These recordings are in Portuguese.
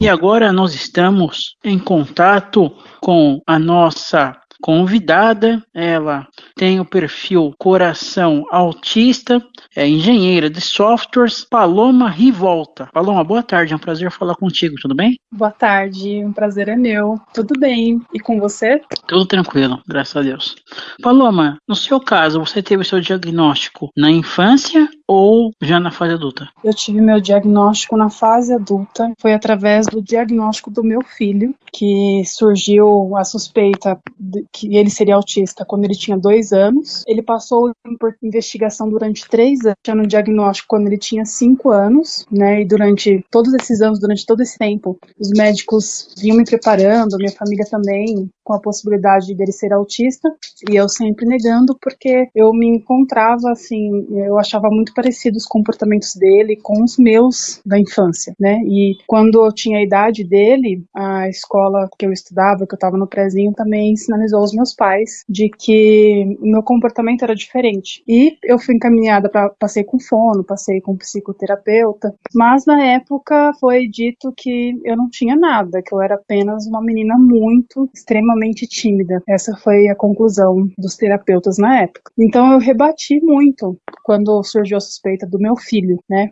E agora nós estamos em contato com a nossa convidada. Ela tem o perfil Coração Autista, é engenheira de softwares, Paloma Rivolta. Paloma, boa tarde, é um prazer falar contigo, tudo bem? Boa tarde, um prazer é meu. Tudo bem? E com você? Tudo tranquilo, graças a Deus. Paloma, no seu caso, você teve o seu diagnóstico na infância ou já na fase adulta? Eu tive meu diagnóstico na fase adulta. Foi através do diagnóstico do meu filho que surgiu a suspeita de que ele seria autista quando ele tinha 2 anos. Ele passou por investigação durante 3 anos, tinha um diagnóstico quando ele tinha 5 anos, né? E durante todos esses anos, durante todo esse tempo, os médicos vinham me preparando, a minha família também, com a possibilidade dele ser autista, e eu sempre negando porque eu me encontrava assim, eu achava muito parecidos os comportamentos dele com os meus da infância, né? E quando eu tinha a idade dele, a escola que eu estudava, que eu estava no prezinho, também sinalizou aos meus pais de que o meu comportamento era diferente. E eu fui encaminhada para, passei com fono, passei com psicoterapeuta, mas na época foi dito que eu não tinha nada, que eu era apenas uma menina muito, extremamente tímida. Essa foi a conclusão dos terapeutas na época. Então eu rebati muito quando surgiu a suspeita do meu filho, né?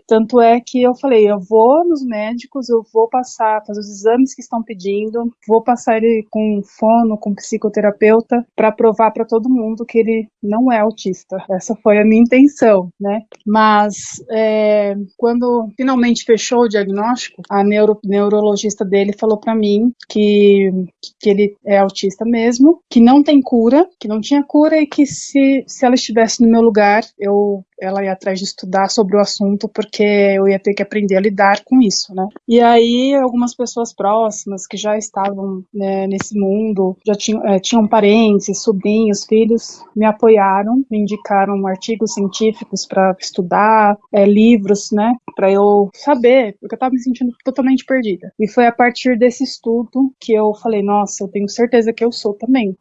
Tanto é que eu falei, eu vou nos médicos, eu vou passar, fazer os exames que estão pedindo, vou passar ele com fono, com psicoterapeuta, para provar para todo mundo que ele não é autista. Essa foi a minha intenção, né? Mas quando finalmente fechou o diagnóstico, a neurologista dele falou para mim que ele é autista mesmo, que não tem cura, que não tinha cura e que se ela estivesse no meu lugar, ela ia atrás de estudar sobre o assunto, porque eu ia ter que aprender a lidar com isso, né? E aí, algumas pessoas próximas que já estavam, né, nesse mundo, já tinham parentes, sobrinhos, filhos, me apoiaram, me indicaram artigos científicos para estudar, livros, né, para eu saber, porque eu estava me sentindo totalmente perdida. E foi a partir desse estudo que eu falei, nossa, eu tenho certeza que eu sou também.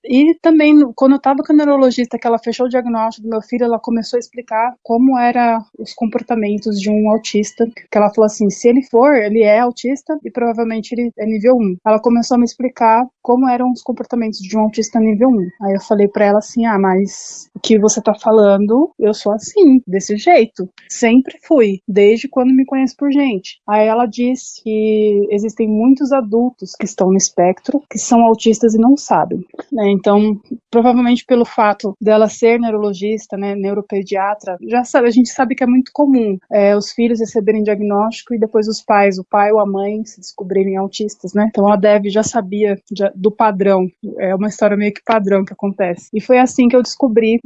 E também, quando eu estava com a neurologista, que ela fechou o diagnóstico do meu filho, ela começou a explicar como eram os comportamentos de um autista, que ela falou assim, se ele é autista e provavelmente ele é nível 1. Ela começou a me explicar como eram os comportamentos de um autista nível 1. Aí eu falei pra ela assim, mas o que você tá falando, eu sou assim, desse jeito. Sempre fui, desde quando me conheço por gente. Aí ela disse que existem muitos adultos que estão no espectro, que são autistas e não sabem, né? Então, provavelmente pelo fato dela ser neurologista, né, neuropediatra, a gente sabe que é muito comum os filhos receberem diagnóstico e depois os pais, o pai ou a mãe, se descobrirem autistas, né? Então ela já sabia do padrão, é uma história meio que padrão que acontece. E foi assim que eu descobri,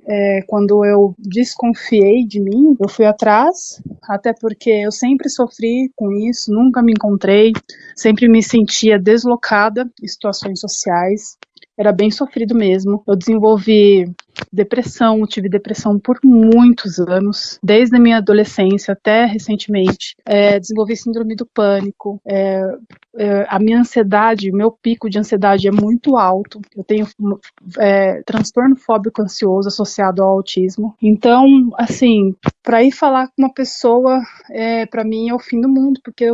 quando eu desconfiei de mim, eu fui atrás, até porque eu sempre sofri com isso, nunca me encontrei, sempre me sentia deslocada em situações sociais, era bem sofrido mesmo. Eu desenvolvi depressão, tive depressão por muitos anos, desde a minha adolescência até recentemente. Desenvolvi síndrome do pânico. A minha ansiedade, meu pico de ansiedade é muito alto. Eu tenho transtorno fóbico ansioso associado ao autismo. Então, assim, para ir falar com uma pessoa, para mim é o fim do mundo, porque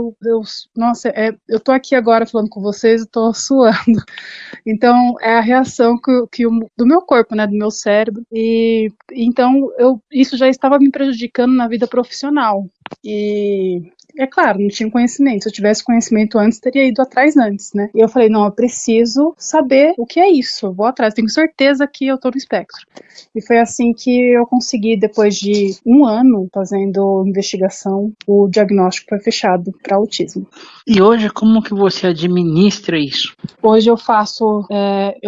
nossa, eu tô aqui agora falando com vocês, eu tô suando. Então, é a reação do meu corpo, né, do meu cérebro. E então, isso já estava me prejudicando na vida profissional. E é claro, não tinha conhecimento. Se eu tivesse conhecimento antes, teria ido atrás antes, né? E eu falei, não, eu preciso saber o que é isso. Eu vou atrás, tenho certeza que eu tô no espectro. E foi assim que eu consegui, depois de 1 ano fazendo investigação, o diagnóstico foi fechado para autismo. E hoje, como que você administra isso? Hoje eu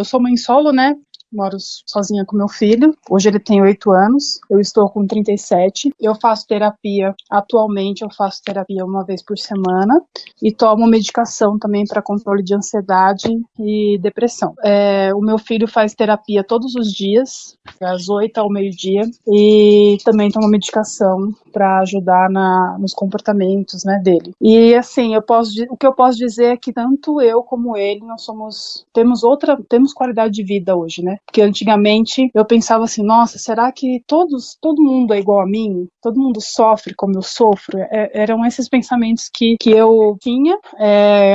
sou mãe solo, né? Moro sozinha com meu filho. Hoje ele tem 8 anos, eu estou com 37. Eu faço terapia, atualmente eu faço terapia uma vez por semana e tomo medicação também para controle de ansiedade e depressão. O meu filho faz terapia todos os dias, das 8 ao meio-dia, e também tomo medicação para ajudar nos comportamentos, né, dele. E assim, o que eu posso dizer é que tanto eu como ele, temos qualidade de vida hoje, né? Porque antigamente eu pensava assim, nossa, será que todo mundo é igual a mim? Todo mundo sofre como eu sofro? Eram esses pensamentos que eu tinha,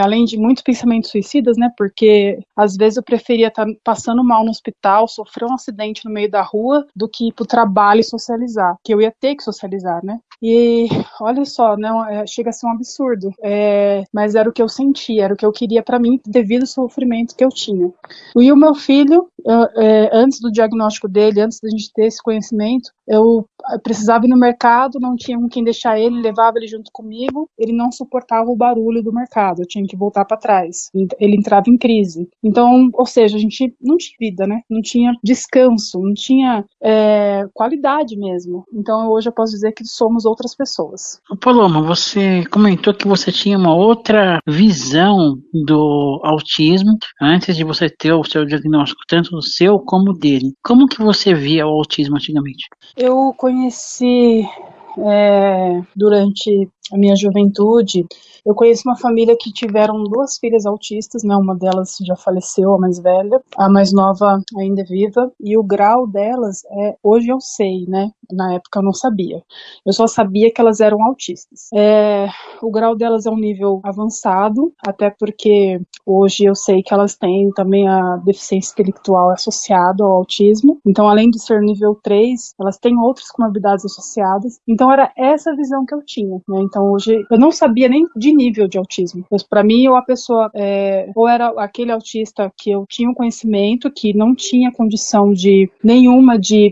além de muitos pensamentos suicidas, né? Porque às vezes eu preferia estar passando mal no hospital, sofrer um acidente no meio da rua, do que ir pro trabalho e socializar, que eu ia ter que socializar, né? E olha só, não, chega a ser um absurdo, mas era o que eu sentia, era o que eu queria para mim, devido ao sofrimento que eu tinha. E o meu filho, antes do diagnóstico dele, antes da gente ter esse conhecimento, eu precisava ir no mercado, não tinha com quem deixar ele, levava ele junto comigo, ele não suportava o barulho do mercado, eu tinha que voltar para trás, ele entrava em crise. Então, ou seja, a gente não tinha vida, né? Não tinha descanso, não tinha qualidade mesmo. Então, hoje eu posso dizer que somos outras pessoas. Paloma, você comentou que você tinha uma outra visão do autismo antes de você ter o seu diagnóstico, tanto do seu como dele. Como que você via o autismo antigamente? Eu conheci durante a minha juventude, eu conheço uma família que tiveram 2 filhas autistas, né? Uma delas já faleceu, a mais velha, a mais nova ainda é viva, e o grau delas, hoje eu sei, né? Na época eu não sabia. Eu só sabia que elas eram autistas. O grau delas é um nível avançado, até porque hoje eu sei que elas têm também a deficiência intelectual associada ao autismo. Então, além de ser nível 3, elas têm outras comorbidades associadas. Então, era essa visão que eu tinha, né? Então, hoje, eu não sabia nem de nível de autismo. Para mim, ou a pessoa, ou era aquele autista que eu tinha um conhecimento, que não tinha condição nenhuma de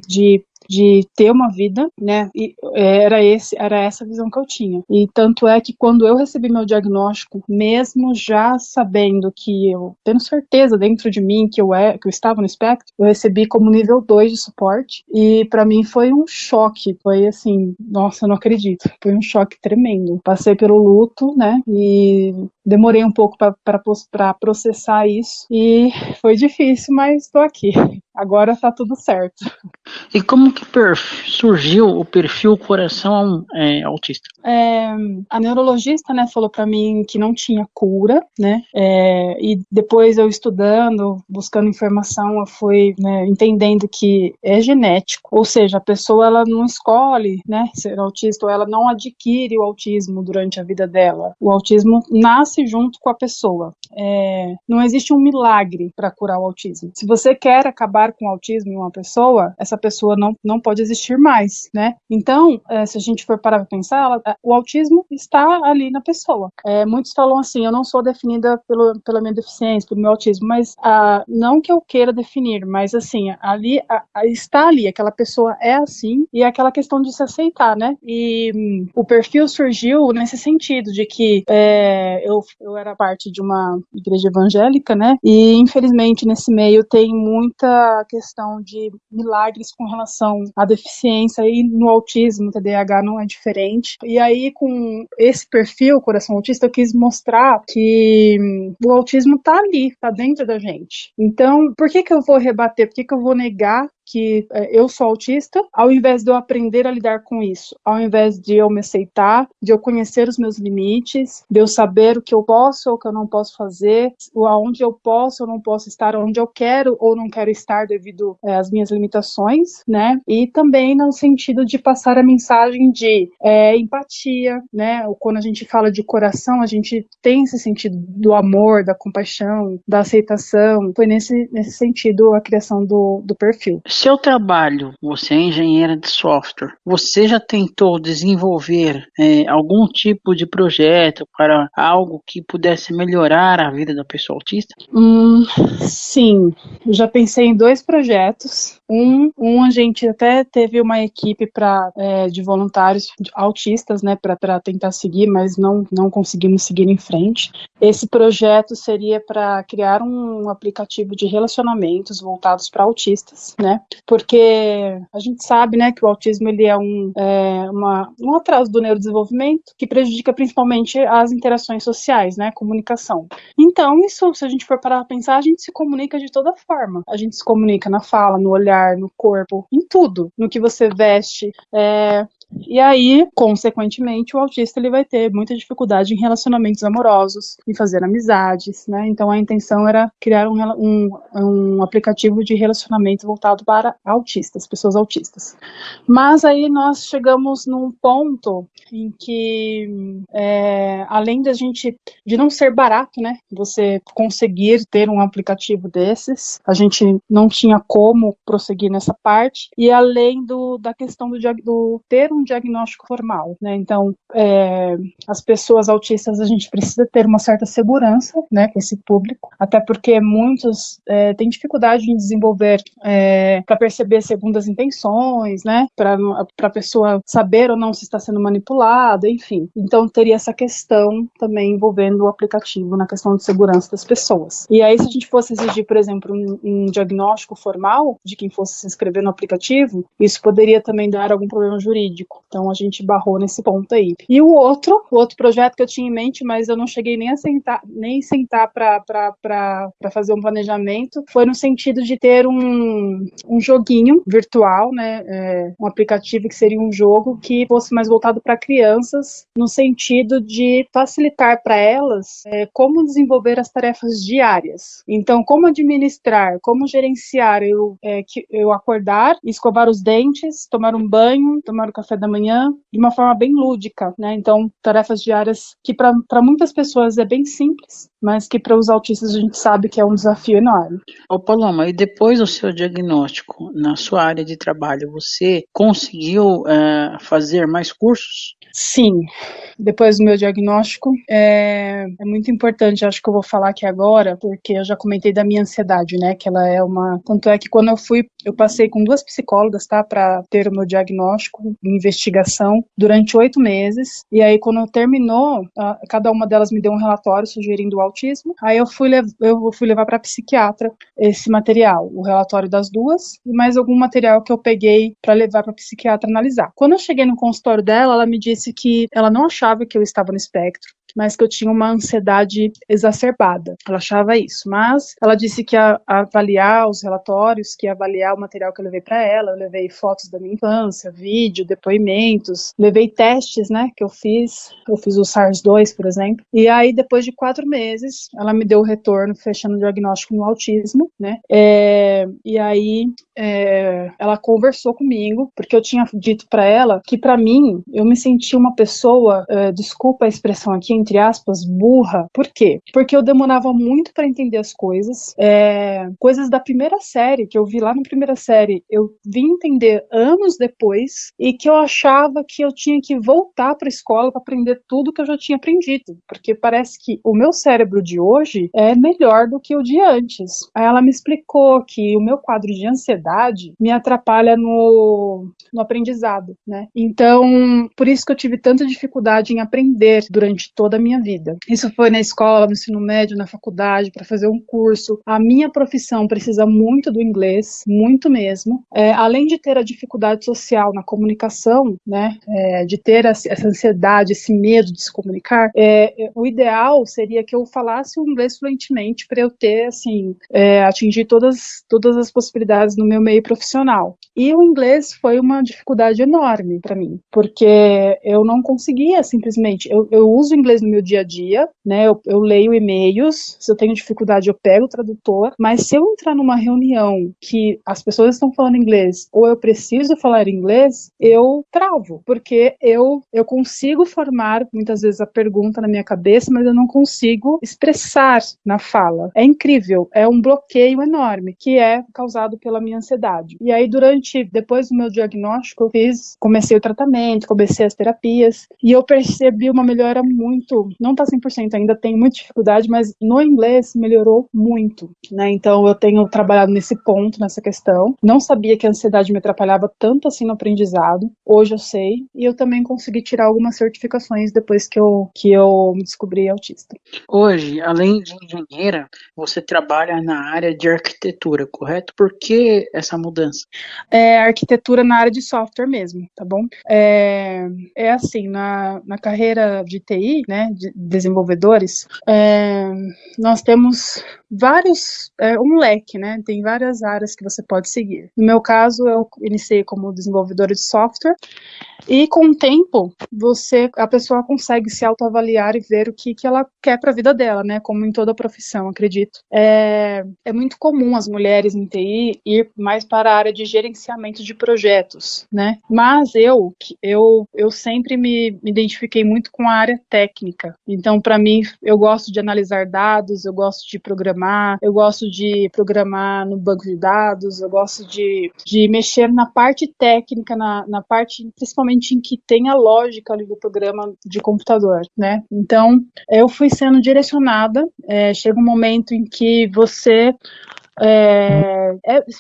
ter uma vida, né? E era essa a visão que eu tinha. E tanto é que quando eu recebi meu diagnóstico, mesmo já sabendo que eu, tendo certeza dentro de mim que eu estava no espectro, eu recebi como nível 2 de suporte, e para mim foi um choque, foi assim, nossa, eu não acredito, foi um choque tremendo. Passei pelo luto, né? E demorei um pouco para processar isso, e foi difícil, mas estou aqui. Agora tá tudo certo. E como que surgiu o perfil coração autista? A neurologista, né, falou para mim que não tinha cura, né, e depois eu estudando, buscando informação, eu fui, né, entendendo que é genético, ou seja, a pessoa ela não escolhe, né, ser autista, ou ela não adquire o autismo durante a vida dela. O autismo nasce junto com a pessoa. Não existe um milagre para curar o autismo. Se você quer acabar com o autismo em uma pessoa, essa pessoa não pode existir mais, né? Então, se a gente for parar para pensar, o autismo está ali na pessoa. Muitos falam assim, eu não sou definida pela minha deficiência, pelo meu autismo, mas não que eu queira definir, mas assim, ali está ali, aquela pessoa é assim, e é aquela questão de se aceitar, né? E o perfil surgiu nesse sentido, de que eu era parte de uma igreja evangélica, né? E infelizmente nesse meio tem muita questão de milagres com relação à deficiência, e no autismo, TDAH não é diferente. E aí, com esse perfil, Coração Autista, eu quis mostrar que o autismo tá ali, tá dentro da gente. Então, por que eu vou rebater? Por que eu vou negar que eu sou autista, ao invés de eu aprender a lidar com isso, ao invés de eu me aceitar, de eu conhecer os meus limites, de eu saber o que eu posso ou o que eu não posso fazer, aonde eu posso ou não posso estar, onde eu quero ou não quero estar devido às minhas limitações, né? E também no sentido de passar a mensagem de empatia, né? Quando a gente fala de coração, a gente tem esse sentido do amor, da compaixão, da aceitação. Foi nesse sentido a criação do perfil. Seu trabalho, você é engenheira de software, você já tentou desenvolver algum tipo de projeto para algo que pudesse melhorar a vida da pessoa autista? Sim, eu já pensei em 2 projetos. A gente até teve uma equipe de voluntários autistas, né, para tentar seguir, mas não conseguimos seguir em frente. Esse projeto seria para criar um aplicativo de relacionamentos voltados para autistas, né? Porque a gente sabe, né, que o autismo ele é um atraso do neurodesenvolvimento que prejudica principalmente as interações sociais, né, comunicação. Então, isso, se a gente for parar para pensar, a gente se comunica de toda forma. A gente se comunica na fala, no olhar, no corpo, em tudo, no que você veste. E aí, consequentemente, o autista ele vai ter muita dificuldade em relacionamentos amorosos, em fazer amizades, né? Então a intenção era criar um aplicativo de relacionamento voltado para autistas, pessoas autistas. Mas aí nós chegamos num ponto em que, além de não ser barato, né, você conseguir ter um aplicativo desses, a gente não tinha como prosseguir nessa parte, e além da questão do ter um diagnóstico formal, né, então as pessoas autistas a gente precisa ter uma certa segurança, né, com esse público, até porque muitos têm dificuldade em desenvolver para perceber segundas intenções, né, para a pessoa saber ou não se está sendo manipulada, enfim. Então teria essa questão também envolvendo o aplicativo na questão de segurança das pessoas. E aí se a gente fosse exigir, por exemplo, um diagnóstico formal de quem fosse se inscrever no aplicativo, isso poderia também dar algum problema jurídico. Então a gente barrou nesse ponto aí. E o outro projeto que eu tinha em mente, mas eu não cheguei nem a sentar para fazer um planejamento, foi no sentido de ter um joguinho virtual, né, um aplicativo que seria um jogo que fosse mais voltado para crianças, no sentido de facilitar para elas como desenvolver as tarefas diárias. Então, como administrar, como gerenciar, eu acordar, escovar os dentes, tomar um banho, tomar o café da manhã, de uma forma bem lúdica, né? Então, tarefas diárias que para muitas pessoas é bem simples, mas que para os autistas a gente sabe que é um desafio enorme. Ô Paloma, e depois do seu diagnóstico na sua área de trabalho, você conseguiu fazer mais cursos? Sim, depois do meu diagnóstico, é muito importante, acho que eu vou falar aqui agora, porque eu já comentei da minha ansiedade, né, que ela é tanto é que quando eu passei com 2 psicólogas, tá, para ter o meu diagnóstico, investigação, durante 8 meses, e aí quando terminou, cada uma delas me deu um relatório sugerindo o autismo, aí eu fui levar para psiquiatra esse material, o relatório das 2, e mais algum material que eu peguei para levar para psiquiatra analisar. Quando eu cheguei no consultório dela, ela me disse que ela não achava que eu estava no espectro, mas que eu tinha uma ansiedade exacerbada. Ela achava isso, mas ela disse que ia avaliar os relatórios, que ia avaliar o material que eu levei para ela. Eu levei fotos da minha infância, vídeo, depoimentos, levei testes, né, que eu fiz o SARS-2, por exemplo, e aí depois de 4 meses, ela me deu o retorno, fechando o diagnóstico no autismo, né, e aí ela conversou comigo, porque eu tinha dito para ela que para mim, eu me sentia uma pessoa, desculpa a expressão aqui, entre aspas, burra. Por quê? Porque eu demorava muito para entender as coisas. Coisas da primeira série, que eu vi lá na primeira série, eu vim entender anos depois, e que eu achava que eu tinha que voltar para a escola para aprender tudo que eu já tinha aprendido, porque parece que o meu cérebro de hoje é melhor do que o de antes. Aí ela me explicou que o meu quadro de ansiedade me atrapalha no aprendizado, né? Então, por isso que eu tive tanta dificuldade em aprender durante toda a minha vida. Isso foi na escola, no ensino médio, na faculdade, para fazer um curso. A minha profissão precisa muito do inglês, muito mesmo. Além de ter a dificuldade social na comunicação, né, de ter essa ansiedade, esse medo de se comunicar, o ideal seria que eu falasse o inglês fluentemente para eu ter, assim, atingir todas as possibilidades no meu meio profissional. E o inglês foi uma dificuldade enorme para mim, porque eu não conseguia simplesmente, eu uso o inglês no meu dia a dia, né, eu leio e-mails, se eu tenho dificuldade eu pego o tradutor, mas se eu entrar numa reunião que as pessoas estão falando inglês, ou eu preciso falar inglês, eu travo, porque eu consigo formar muitas vezes a pergunta na minha cabeça, mas eu não consigo expressar na fala. É incrível, é um bloqueio enorme, que é causado pela minha ansiedade. E aí depois do meu diagnóstico, comecei o tratamento, comecei as terapias, e eu percebi uma melhora muito, não tá 100% ainda, tenho muita dificuldade, mas no inglês melhorou muito, né? Então eu tenho trabalhado nesse ponto, nessa questão. Não sabia que a ansiedade me atrapalhava tanto assim no aprendizado, hoje eu sei, e eu também consegui tirar algumas certificações depois que eu me descobri autista. Hoje, além de engenheira, você trabalha na área de arquitetura, correto? Por que essa mudança? Arquitetura na área de software mesmo, tá bom? Assim, na carreira de TI, né, de desenvolvedores, nós temos vários, um leque, né, tem várias áreas que você pode seguir. No meu caso, eu iniciei como desenvolvedora de software, e com o tempo, a pessoa consegue se autoavaliar e ver o que ela quer para a vida dela, né? Como em toda profissão, acredito. É muito comum as mulheres em TI ir mais para a área de gerenciamento de projetos, né? Mas eu sempre me identifiquei muito com a área técnica. Então, para mim, eu gosto de analisar dados, eu gosto de programar no banco de dados, eu gosto de mexer na parte técnica, na parte, principalmente em que tem a lógica ali do programa de computador, né? Então, eu fui sendo direcionada, chega um momento em que você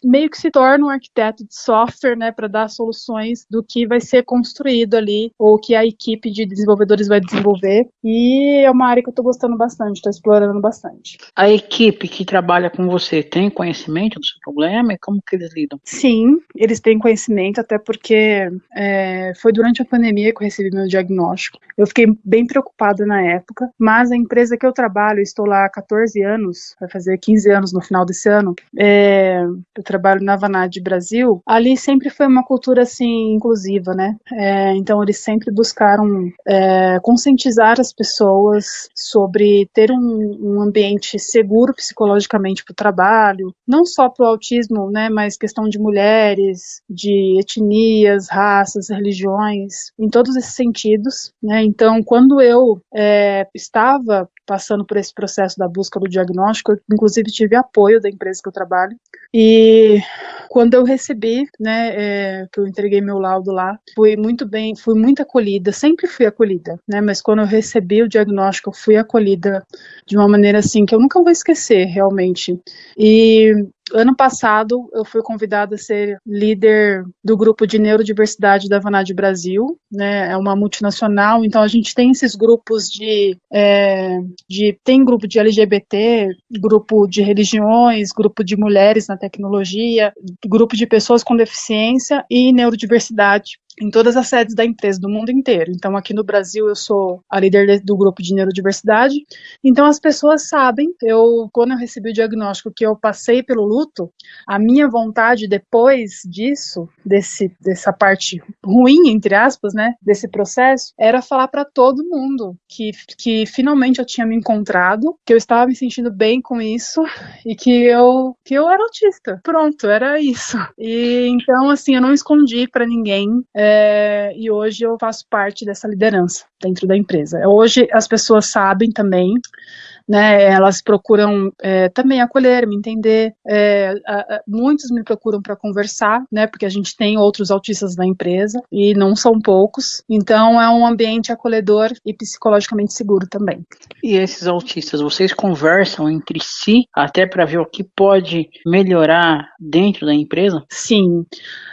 meio que se torna um arquiteto de software, né, para dar soluções do que vai ser construído ali, ou que a equipe de desenvolvedores vai desenvolver, e é uma área que eu estou gostando bastante, estou explorando bastante. A equipe que trabalha com você tem conhecimento do seu problema e como que eles lidam? Sim, eles têm conhecimento, até porque foi durante a pandemia que eu recebi meu diagnóstico. Eu fiquei bem preocupada na época, mas a empresa que eu trabalho, estou lá há 14 anos, vai fazer 15 anos no final desse ano, eu trabalho na Vanad Brasil, ali sempre foi uma cultura assim inclusiva, né? Então eles sempre buscaram conscientizar as pessoas sobre ter um ambiente seguro psicologicamente para o trabalho, não só para o autismo, né, mas questão de mulheres, de etnias, raças, religiões, em todos esses sentidos, né? Então, quando eu estava passando por esse processo da busca do diagnóstico, eu, inclusive tive apoio da empresa que eu trabalho, e quando eu recebi, né, que eu entreguei meu laudo lá, fui muito acolhida, sempre fui acolhida, né, mas quando eu recebi o diagnóstico, eu fui acolhida de uma maneira assim que eu nunca vou esquecer, realmente. E ano passado, eu fui convidada a ser líder do grupo de neurodiversidade da Vanad Brasil, né? É uma multinacional, então a gente tem esses grupos tem grupo de LGBT, grupo de religiões, grupo de mulheres na tecnologia, grupo de pessoas com deficiência e neurodiversidade em todas as sedes da empresa, do mundo inteiro. Então, aqui no Brasil, eu sou a líder do grupo de neurodiversidade. Então, as pessoas sabem, quando eu recebi o diagnóstico que eu passei pelo luto, a minha vontade depois disso, dessa parte ruim, entre aspas, né, desse processo, era falar para todo mundo que finalmente eu tinha me encontrado, que eu estava me sentindo bem com isso e que eu era autista. Pronto, era isso. E então, assim, eu não escondi para ninguém. E hoje eu faço parte dessa liderança dentro da empresa. Hoje as pessoas sabem também, né, elas procuram também acolher, me entender, muitos me procuram para conversar, né, porque a gente tem outros autistas na empresa, e não são poucos, então é um ambiente acolhedor e psicologicamente seguro também. E esses autistas, vocês conversam entre si, até para ver o que pode melhorar dentro da empresa? Sim.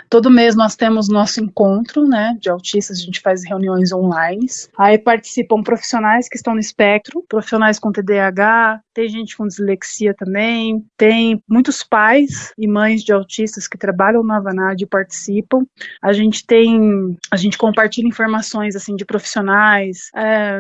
Todo mês nós temos nosso encontro, né, de autistas, a gente faz reuniões online. Aí participam profissionais que estão no espectro, profissionais com TDAH, tem gente com dislexia também, tem muitos pais e mães de autistas que trabalham na Vanad e participam. A gente compartilha informações assim de profissionais,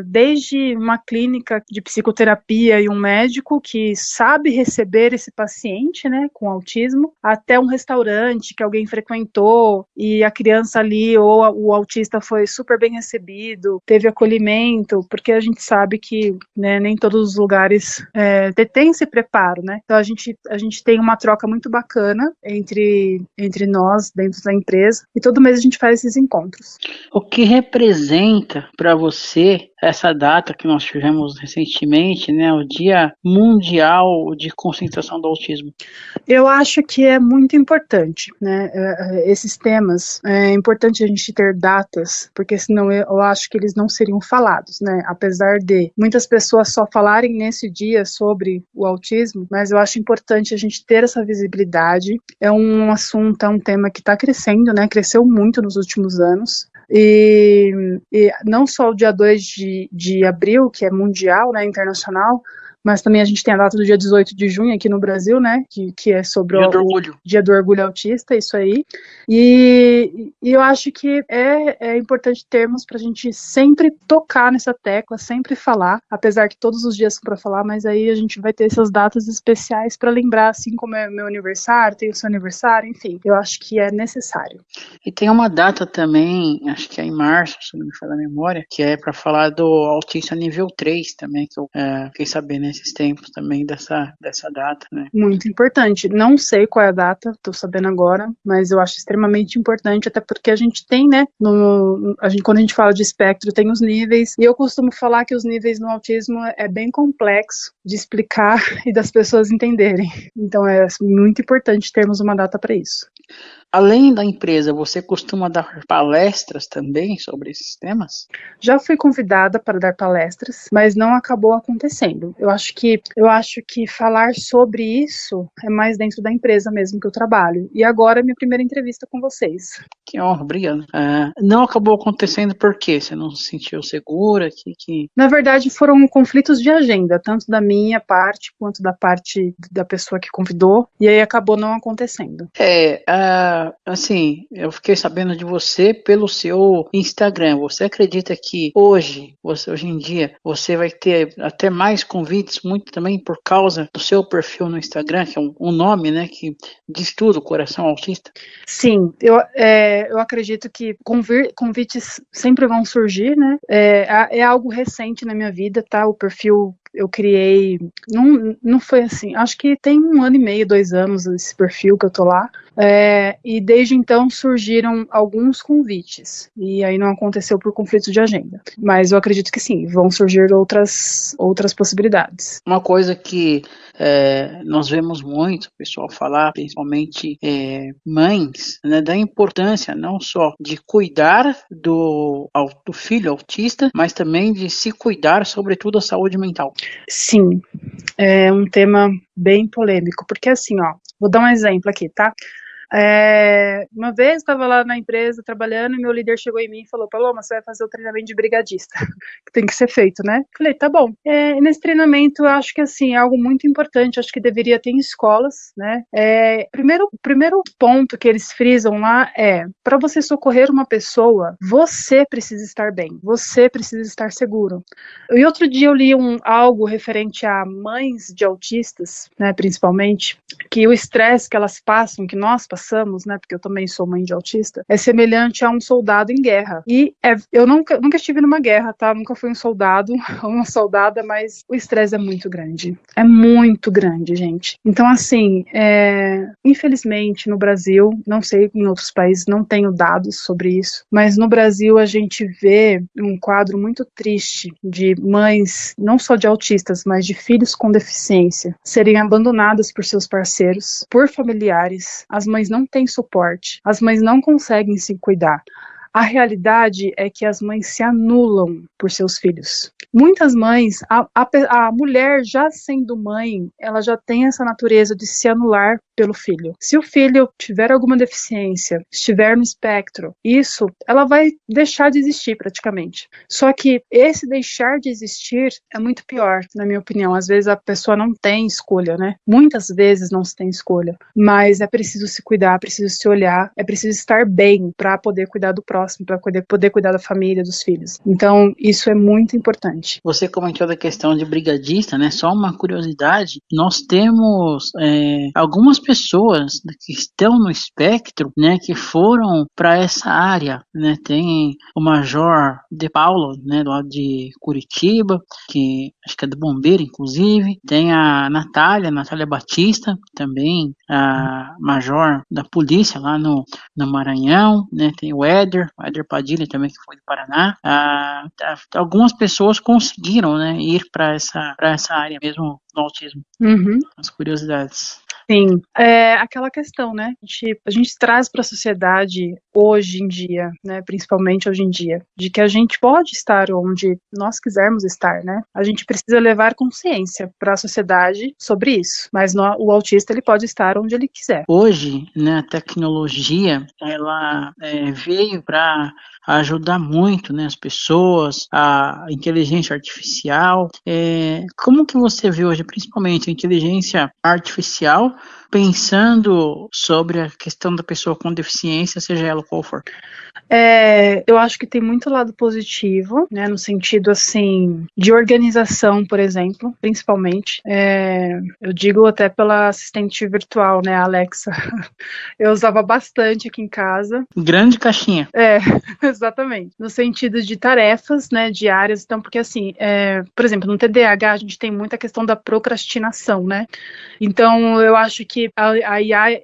desde uma clínica de psicoterapia e um médico que sabe receber esse paciente, né, com autismo, até um restaurante que alguém frequentou e a criança ali ou o autista foi super bem recebido, teve acolhimento, porque a gente sabe que, né, nem todos os lugares tem esse preparo, né? Então a gente tem uma troca muito bacana entre nós dentro da empresa, e todo mês a gente faz esses encontros. O que representa para você essa data que nós tivemos recentemente, né, o Dia Mundial de Conscientização do Autismo? Eu acho que é muito importante, né, esses temas, é importante a gente ter datas, porque senão eu acho que eles não seriam falados, né, apesar de muitas pessoas só falarem nesse dia sobre o autismo, mas eu acho importante a gente ter essa visibilidade. É um assunto, é um tema que está crescendo, né, cresceu muito nos últimos anos, e não só o dia 2 de abril, que é mundial, né, internacional, mas também a gente tem a data do dia 18 de junho aqui no Brasil, né, que é sobre o Dia do Orgulho Autista, isso aí. E eu acho que é importante termos para a gente sempre tocar nessa tecla, sempre falar, apesar que todos os dias são para falar, mas aí a gente vai ter essas datas especiais para lembrar, assim como é meu aniversário, tem o seu aniversário, enfim, eu acho que é necessário. E tem uma data também, acho que é em março, se não me falha a memória, que é para falar do autista nível 3 também, que eu fiquei sabendo nesses tempos também dessa data, né? Muito importante. Não sei qual é a data, tô sabendo agora, mas eu acho extremamente importante, até porque a gente tem, né, quando a gente fala de espectro, tem os níveis, e eu costumo falar que os níveis no autismo é bem complexo de explicar e das pessoas entenderem. Então é muito importante termos uma data para isso. Além da empresa, você costuma dar palestras também sobre esses temas? Já fui convidada para dar palestras, mas não acabou acontecendo. Eu acho que falar sobre isso é mais dentro da empresa mesmo que eu trabalho. E agora é minha primeira entrevista com vocês. Que honra, obrigado. Não acabou acontecendo por quê? Você não se sentiu segura? Na verdade, foram conflitos de agenda, tanto da minha parte quanto da parte da pessoa que convidou, e aí acabou não acontecendo. Assim, eu fiquei sabendo de você pelo seu Instagram. Você acredita que hoje em dia, você vai ter até mais convites, muito também por causa do seu perfil no Instagram, que é um nome, né, que diz tudo, Coração Autista? Sim, eu acredito que convites sempre vão surgir, né? É algo recente na minha vida, tá? O perfil eu criei, não foi assim, acho que tem 1 ano e meio, 2 anos esse perfil que eu tô lá, e desde então surgiram alguns convites, e aí não aconteceu por conflito de agenda, mas eu acredito que sim, vão surgir outras possibilidades. Uma coisa que nós vemos muito o pessoal falar, principalmente mães, né, da importância não só de cuidar do filho autista, mas também de se cuidar, sobretudo, a saúde mental. Sim, é um tema bem polêmico, porque assim, ó, vou dar um exemplo aqui, tá? Uma vez estava lá na empresa trabalhando e meu líder chegou em mim e falou: Paloma, você vai fazer o treinamento de brigadista, que tem que ser feito, né? Falei, tá bom. Nesse treinamento, eu acho que assim, é algo muito importante, acho que deveria ter em escolas, né? Primeiro ponto que eles frisam lá é: para você socorrer uma pessoa, você precisa estar bem, você precisa estar seguro. E outro dia eu li algo referente a mães de autistas, né, principalmente, que o estresse que elas passam, que nós passamos, né, porque eu também sou mãe de autista, é semelhante a um soldado em guerra. E eu nunca estive numa guerra, tá? Nunca fui um soldado ou uma soldada, mas o estresse é muito grande. É muito grande, gente. Então, assim, infelizmente, no Brasil, não sei em outros países, não tenho dados sobre isso, mas no Brasil a gente vê um quadro muito triste de mães, não só de autistas, mas de filhos com deficiência, serem abandonadas por seus parceiros, por familiares. As mães não têm suporte, as mães não conseguem se cuidar. A realidade é que as mães se anulam por seus filhos. Muitas mães, a mulher já sendo mãe, ela já tem essa natureza de se anular pelo filho. Se o filho tiver alguma deficiência, estiver no espectro, ela vai deixar de existir praticamente. Só que esse deixar de existir é muito pior, na minha opinião. Às vezes a pessoa não tem escolha, né? Muitas vezes não se tem escolha, mas é preciso se cuidar, é preciso se olhar, é preciso estar bem para poder cuidar do próximo, para poder cuidar da família, dos filhos. Então, isso é muito importante. Você comentou da questão de brigadista, né? Só uma curiosidade, nós temos algumas pessoas que estão no espectro, né, que foram para essa área, né? Tem o Major De Paulo, né, lá de Curitiba, que acho que é do Bombeiro, inclusive. Tem a Natália Batista, também a Major da Polícia lá no Maranhão, né? Tem o Éder Padilha também, que foi do Paraná. Algumas pessoas conseguiram, né, ir para essa área mesmo no autismo. Uhum. As curiosidades. Sim, aquela questão, né? A gente traz para a sociedade hoje em dia, né? Principalmente hoje em dia, de que a gente pode estar onde nós quisermos estar, né? A gente precisa levar consciência para a sociedade sobre isso, mas o autista ele pode estar onde ele quiser. Hoje, né, a tecnologia ela veio para ajudar muito, né, as pessoas, a inteligência artificial. Como que você vê hoje, principalmente a inteligência artificial, pensando sobre a questão da pessoa com deficiência, seja ela qual for? Eu acho que tem muito lado positivo, né, no sentido, assim, de organização, por exemplo, principalmente. Eu digo até pela assistente virtual, né, a Alexa. Eu usava bastante aqui em casa. Grande caixinha. Exatamente. No sentido de tarefas, né, diárias. Então, porque assim, por exemplo, no TDAH a gente tem muita questão da procrastinação, né? Então, eu acho que a IA,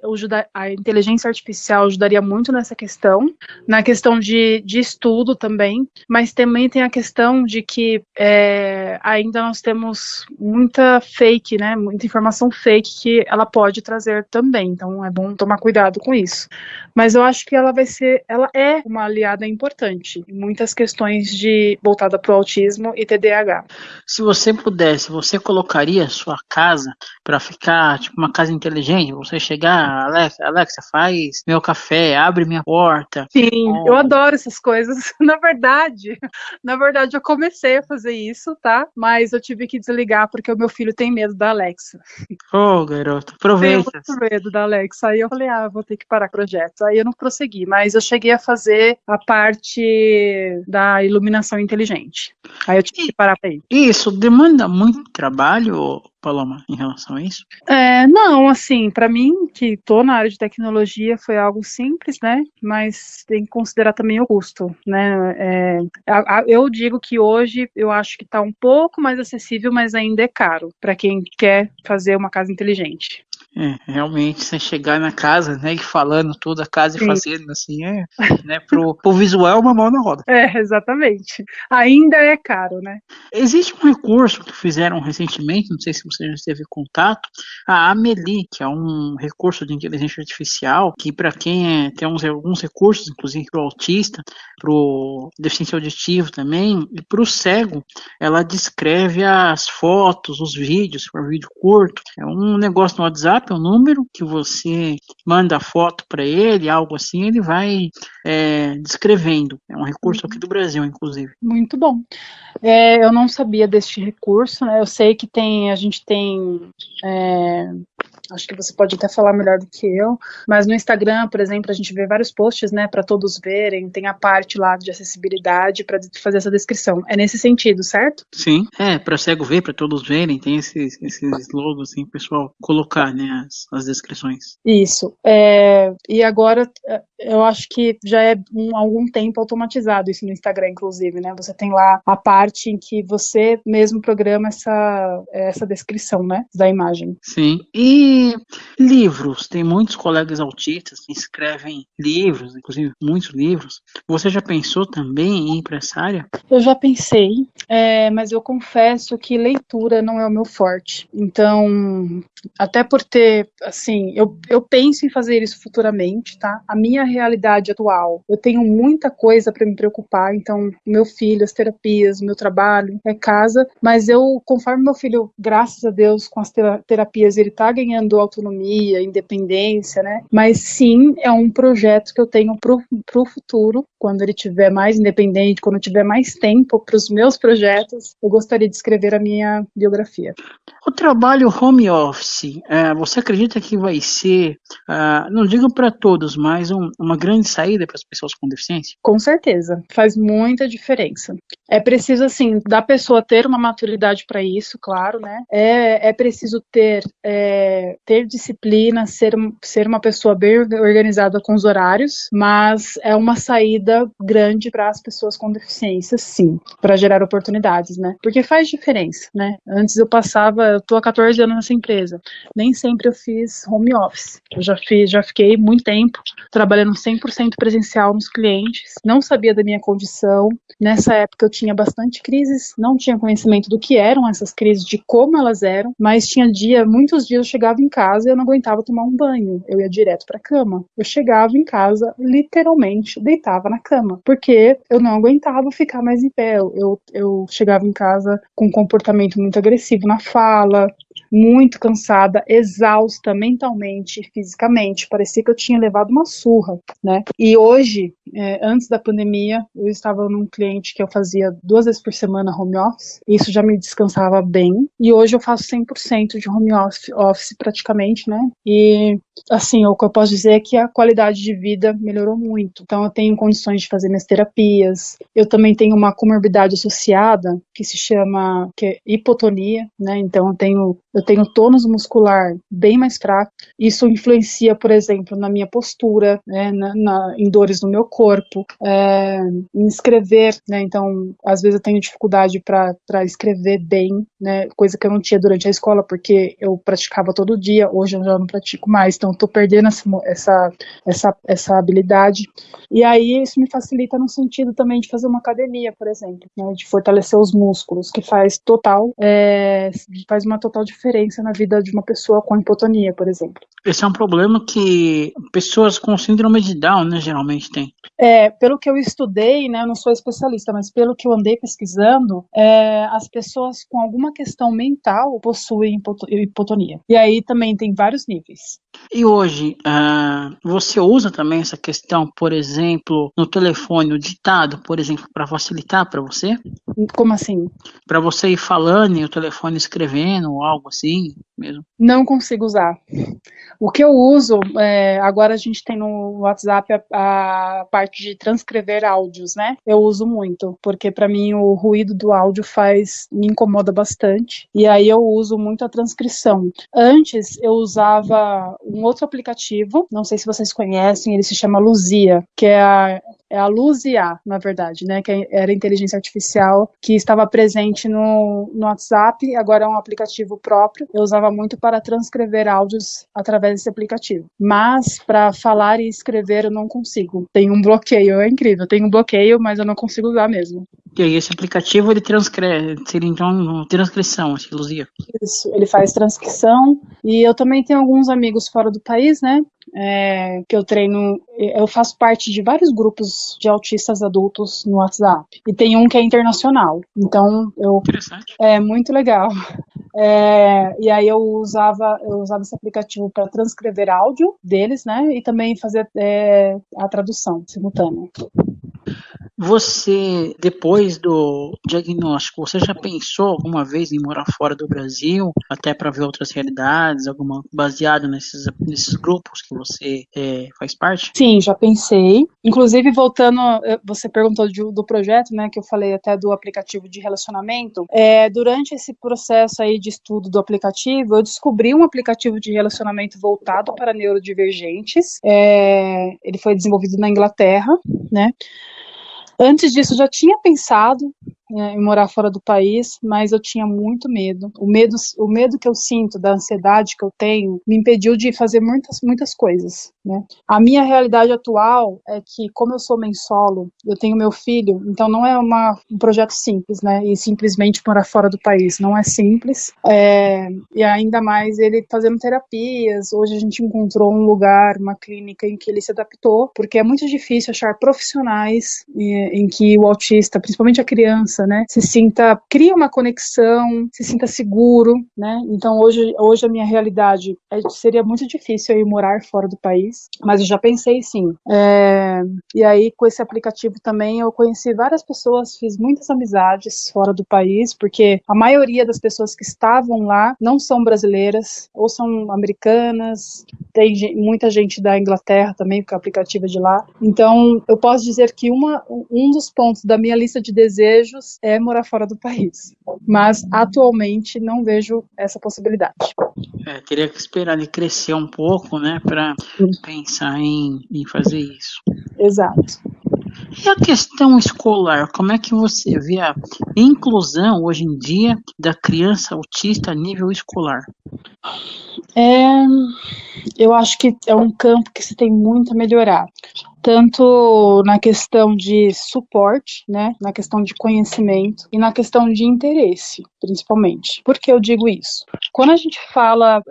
a inteligência artificial ajudaria muito nessa questão, na questão de estudo também, mas também tem a questão de que ainda nós temos muita fake, né, muita informação fake que ela pode trazer também, então é bom tomar cuidado com isso. Mas eu acho que ela é uma aliada importante em muitas questões voltada para o autismo e TDAH. Se você pudesse, você colocaria a sua casa para ficar tipo uma casa inteligente? Você chegar, Alexa, faz meu café, abre minha porta. Sim, eu adoro essas coisas. Na verdade, eu comecei a fazer isso, tá? Mas eu tive que desligar porque o meu filho tem medo da Alexa. Garoto, Tenho aproveita. muito medo da Alexa. Aí eu falei, vou ter que parar com o projeto. Aí eu não prossegui, mas eu cheguei a fazer a parte da iluminação inteligente. Aí eu tive que parar para ir. Isso demanda muito trabalho, Paloma, em relação a isso? Não, assim, para mim, que tô na área de tecnologia, foi algo simples, né? Mas tem que considerar também o custo, né? Eu digo que hoje eu acho que tá um pouco mais acessível, mas ainda é caro para quem quer fazer uma casa inteligente. Realmente, você chegar na casa, né, e falando toda a casa e Sim. fazendo assim, né, pro visual é uma mão na roda. Exatamente. Ainda é caro, né? Existe um recurso que fizeram recentemente, não sei se você já teve contato, a Amelie, que é um recurso de inteligência artificial, que para quem tem alguns recursos, inclusive para o autista, para o deficiente auditivo também, e para o cego, ela descreve as fotos, os vídeos, se for vídeo curto, é um negócio no WhatsApp, um número que você manda a foto para ele, algo assim, ele vai descrevendo. É um recurso aqui do Brasil, inclusive. Muito bom. Eu não sabia deste recurso, né? Eu sei que a gente tem, acho que você pode até falar melhor do que eu, mas no Instagram, por exemplo, a gente vê vários posts, né, para todos verem, tem a parte lá de acessibilidade para fazer essa descrição. É nesse sentido, certo? Sim, para cego ver, para todos verem, tem esses logos assim, pessoal colocar, né, as descrições. Isso. E agora eu acho que já é algum tempo automatizado isso no Instagram, inclusive, né? Você tem lá a parte em que você mesmo programa essa descrição, né, da imagem. Sim. E livros, tem muitos colegas autistas que escrevem livros, inclusive muitos livros. Você já pensou também em ir para essa área? Eu já pensei, mas eu confesso que leitura não é o meu forte. Então, até por ter, assim, eu penso em fazer isso futuramente, tá? A minha realidade atual, eu tenho muita coisa para me preocupar, então, meu filho, as terapias, meu trabalho, casa, mas conforme meu filho, graças a Deus, com as terapias, ele tá ganhando autonomia, independência, né? Mas sim, é um projeto que eu tenho pro futuro, quando ele tiver mais independente, quando eu tiver mais tempo para os meus projetos, eu gostaria de escrever a minha biografia. O trabalho home office, você acredita que vai ser, não digo para todos, mas uma grande saída para as pessoas com deficiência? Com certeza, faz muita diferença. É preciso, assim, da pessoa ter uma maturidade para isso, claro, né? É preciso ter disciplina, ser uma pessoa bem organizada com os horários, mas é uma saída grande para as pessoas com deficiência, sim, para gerar oportunidades, né? Porque faz diferença, né? Antes eu tô há 14 anos nessa empresa, nem sempre eu fiz home office, eu já fiquei muito tempo trabalhando 100% presencial nos clientes, não sabia da minha condição, nessa época eu tinha bastante crises, não tinha conhecimento do que eram essas crises, de como elas eram, mas muitos dias eu chegava em casa e eu não aguentava tomar um banho, eu ia direto para a cama, eu chegava em casa, literalmente deitava na cama, porque eu não aguentava ficar mais em pé, eu chegava em casa com um comportamento muito agressivo na fala, muito cansada, exausta mentalmente e fisicamente. Parecia que eu tinha levado uma surra, né? E hoje, antes da pandemia, eu estava num cliente que eu fazia 2 vezes por semana home office. Isso já me descansava bem. E hoje eu faço 100% de home office praticamente, né? E, assim, o que eu posso dizer é que a qualidade de vida melhorou muito. Então, eu tenho condições de fazer minhas terapias. Eu também tenho uma comorbidade associada que se chama hipotonia, né? Então, eu tenho tônus muscular bem mais fraco. Isso influencia, por exemplo, na minha postura, né? Em dores no meu corpo, em escrever, né? Então, às vezes eu tenho dificuldade para escrever bem, né? Coisa que eu não tinha durante a escola, porque eu praticava todo dia. Hoje eu já não pratico mais, então estou perdendo essa habilidade. E aí isso me facilita no sentido também de fazer uma academia, por exemplo, né? De fortalecer os músculos, que faz uma total diferença na vida de uma pessoa com hipotonia, por exemplo. Esse é um problema que pessoas com síndrome de Down, né, geralmente têm. Pelo que eu estudei, né, eu não sou especialista, mas pelo que eu andei pesquisando, as pessoas com alguma questão mental possuem hipotonia. E aí também tem vários níveis. E hoje, você usa também essa questão, por exemplo, no telefone, o ditado, por exemplo, para facilitar para você? Como assim? Para você ir falando e o telefone escrevendo, ou algo assim mesmo? Não consigo usar. O que eu uso, agora a gente tem no WhatsApp a parte de transcrever áudios, né? Eu uso muito, porque para mim o ruído do áudio me incomoda bastante, e aí eu uso muito a transcrição. Antes eu usava um outro aplicativo, não sei se vocês conhecem, ele se chama Luzia, que é a Luzia, na verdade, né? Que era a inteligência artificial que estava presente no WhatsApp, agora é um aplicativo próprio. Eu usava muito para transcrever áudios através desse aplicativo. Mas para falar e escrever eu não consigo. Tem um bloqueio, é incrível. Tem um bloqueio, mas eu não consigo usar mesmo. E aí esse aplicativo ele transcreve, seria então uma transcrição, assim, Luzia. Isso, ele faz transcrição. E eu também tenho alguns amigos fora do país, né? Que eu treino, eu faço parte de vários grupos de autistas adultos no WhatsApp, e tem um que é internacional, então Interessante. É muito legal. E aí eu usava esse aplicativo para transcrever áudio deles, né, e também fazer a tradução simultânea. Você, depois do diagnóstico, você já pensou alguma vez em morar fora do Brasil, até para ver outras realidades, baseado nesses grupos que você faz parte? Sim, já pensei. Inclusive, voltando, você perguntou do projeto, né, que eu falei até do aplicativo de relacionamento. Durante esse processo aí de estudo do aplicativo, eu descobri um aplicativo de relacionamento voltado para neurodivergentes. Ele foi desenvolvido na Inglaterra, né? Antes disso, eu já tinha pensado em morar fora do país, mas eu tinha muito medo. O medo que eu sinto, da ansiedade que eu tenho, me impediu de fazer muitas coisas, né? A minha realidade atual é que, como eu sou mãe solo, eu tenho meu filho, então não é um projeto simples, né? E simplesmente morar fora do país não é simples. E ainda mais ele fazendo terapias. Hoje a gente encontrou um lugar, uma clínica em que ele se adaptou, porque é muito difícil achar profissionais em que o autista, principalmente a criança, né, cria uma conexão, se sinta seguro, né? Então hoje a minha realidade seria muito difícil eu ir morar fora do país, mas eu já pensei sim. E aí com esse aplicativo também eu conheci várias pessoas, fiz muitas amizades fora do país, porque a maioria das pessoas que estavam lá não são brasileiras, ou são americanas, tem muita gente da Inglaterra também, porque o aplicativo é de lá. Então eu posso dizer que um dos pontos da minha lista de desejos é morar fora do país, mas atualmente não vejo essa possibilidade. Teria que esperar ele crescer um pouco, né, para pensar em fazer isso. Exato. E a questão escolar, como é que você vê a inclusão hoje em dia da criança autista a nível escolar? Eu acho que é um campo que se tem muito a melhorar. tanto na questão de suporte, né, na questão de conhecimento e na questão de interesse, principalmente. Por que eu digo isso? Quando a gente fala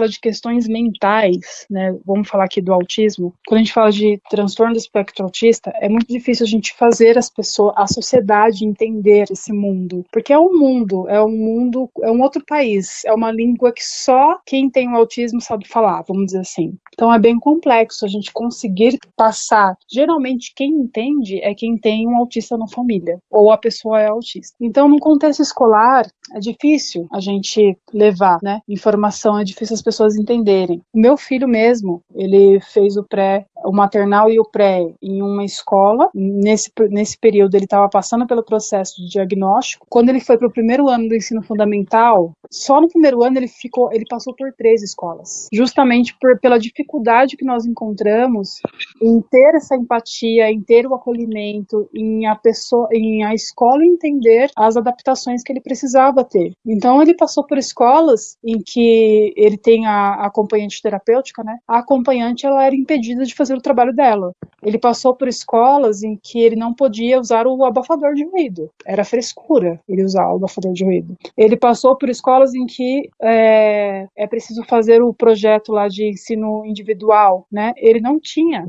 de questões mentais, né, vamos falar aqui do autismo, quando a gente fala de transtorno do espectro autista, é muito difícil a gente fazer a sociedade entender esse mundo, porque é um outro país, é uma língua que só quem tem o autismo sabe falar, vamos dizer assim. Então é bem complexo a gente conseguir passar. Geralmente quem entende é quem tem um autista na família, ou a pessoa é autista. Então no contexto escolar é difícil a gente levar, né, informação, é difícil as pessoas entenderem. O meu filho mesmo, ele fez o maternal e o pré em uma escola. Nesse período ele estava passando pelo processo de diagnóstico. Quando ele foi para o primeiro ano do ensino fundamental, só no primeiro ano ele passou por 3 escolas, justamente pela dificuldade que nós encontramos em ter essa empatia, em ter o acolhimento, em a escola entender as adaptações que ele precisava ter. Então ele passou por escolas em que ele tem a acompanhante terapêutica, né? A acompanhante, ela era impedida de fazer o trabalho dela. Ele passou por escolas em que ele não podia usar o abafador de ruído. Era frescura ele usar o abafador de ruído. Ele passou por escolas em que é preciso fazer o projeto lá de ensino individual, né? Ele não tinha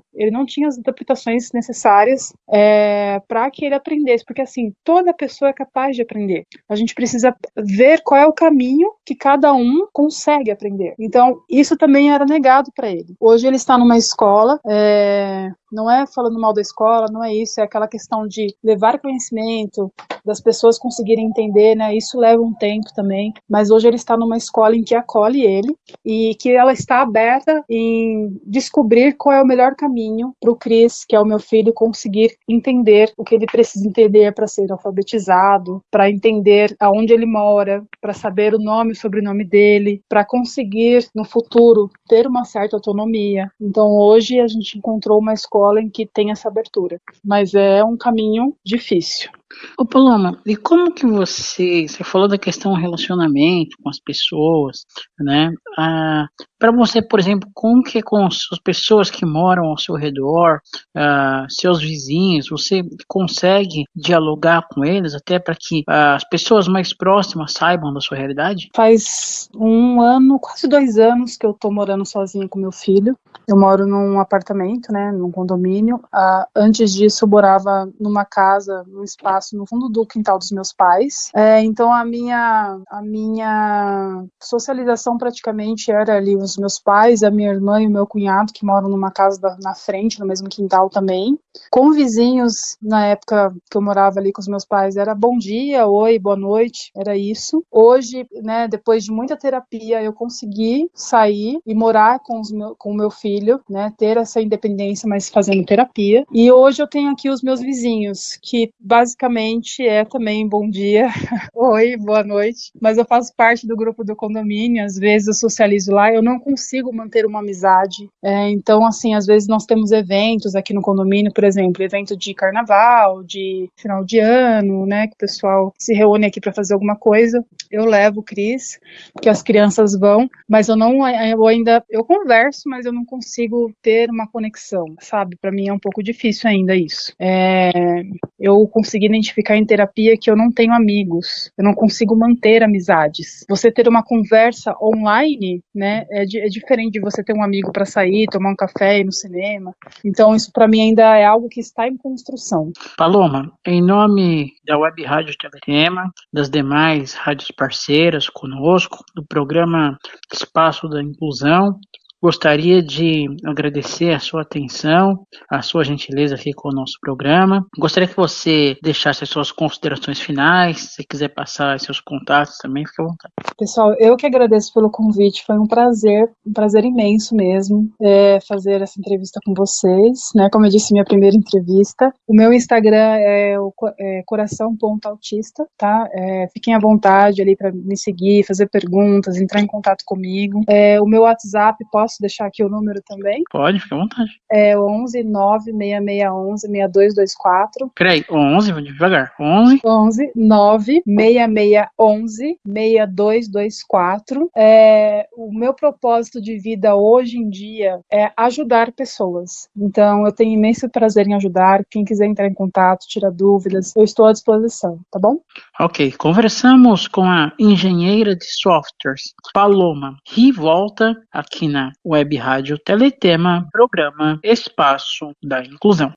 as adaptações necessárias para que ele aprendesse, porque assim, toda pessoa é capaz de aprender. A gente precisa ver qual é o caminho que cada um consegue aprender. Então, isso também era negado para ele. Hoje ele está numa escola, não é falando mal da escola, não é isso, é aquela questão de levar conhecimento, das pessoas conseguirem entender, né? Isso leva um tempo também, mas hoje ele está numa escola em que acolhe ele e que ela está aberta em descobrir qual é o melhor caminho para o Cris, que é o meu filho, conseguir entender o que ele precisa entender para ser alfabetizado, para entender aonde ele mora, para saber o nome e o sobrenome dele, para conseguir no futuro ter uma certa autonomia. Então hoje a gente encontrou uma escola em que tem essa abertura, mas é um caminho difícil. Ô Paloma, e como que você falou da questão do relacionamento com as pessoas, né? Para você, por exemplo, como que é com as pessoas que moram ao seu redor, seus vizinhos, você consegue dialogar com eles até para que as pessoas mais próximas saibam da sua realidade? Faz 1 ano, quase 2 anos que eu tô morando sozinha com meu filho. Eu moro num apartamento, né, num condomínio. Antes disso eu morava numa casa, num espaço no fundo do quintal dos meus pais. Então a minha socialização praticamente era ali os meus pais, a minha irmã e o meu cunhado, que moram numa casa na frente, no mesmo quintal também. Com vizinhos, na época que eu morava ali com os meus pais, era bom dia, oi, boa noite, era isso. Hoje, né, depois de muita terapia, eu consegui sair e morar com o meu filho, né, ter essa independência, mas fazendo terapia. E hoje eu tenho aqui os meus vizinhos, que basicamente também bom dia, oi, boa noite, mas eu faço parte do grupo do condomínio, às vezes eu socializo lá, eu não consigo manter uma amizade, então assim, às vezes nós temos eventos aqui no condomínio, por exemplo, evento de carnaval, de final de ano, né, que o pessoal se reúne aqui para fazer alguma coisa, eu levo o Cris, que as crianças vão, mas eu converso, mas eu não consigo ter uma conexão, sabe, para mim é um pouco difícil ainda isso. Eu consegui identificar em terapia que eu não tenho amigos, eu não consigo manter amizades. Você ter uma conversa online, né, é diferente de você ter um amigo para sair, tomar um café, ir no cinema. Então isso para mim ainda é algo que está em construção. Paloma, em nome da Web Rádio Teletema, das demais rádios parceiras conosco, do programa Espaço da Inclusão, gostaria de agradecer a sua atenção, a sua gentileza aqui com o nosso programa. Gostaria que você deixasse as suas considerações finais, se quiser passar seus contatos também, fique à vontade. Pessoal, eu que agradeço pelo convite, foi um prazer imenso mesmo fazer essa entrevista com vocês, né? Como eu disse, minha primeira entrevista. O meu Instagram é coração.autista, tá? Fiquem à vontade ali para me seguir, fazer perguntas, entrar em contato comigo. O meu WhatsApp, posso Posso deixar aqui o número também? Pode, fica à vontade. É 11 96611 6224. Peraí, 11, vou devagar. 11 11 96611 6224. O meu propósito de vida hoje em dia é ajudar pessoas. Então, eu tenho imenso prazer em ajudar. Quem quiser entrar em contato, tirar dúvidas, eu estou à disposição, tá bom? Ok, conversamos com a engenheira de softwares Paloma Rivolta aqui na Web Rádio Teletema, programa Espaço da Inclusão.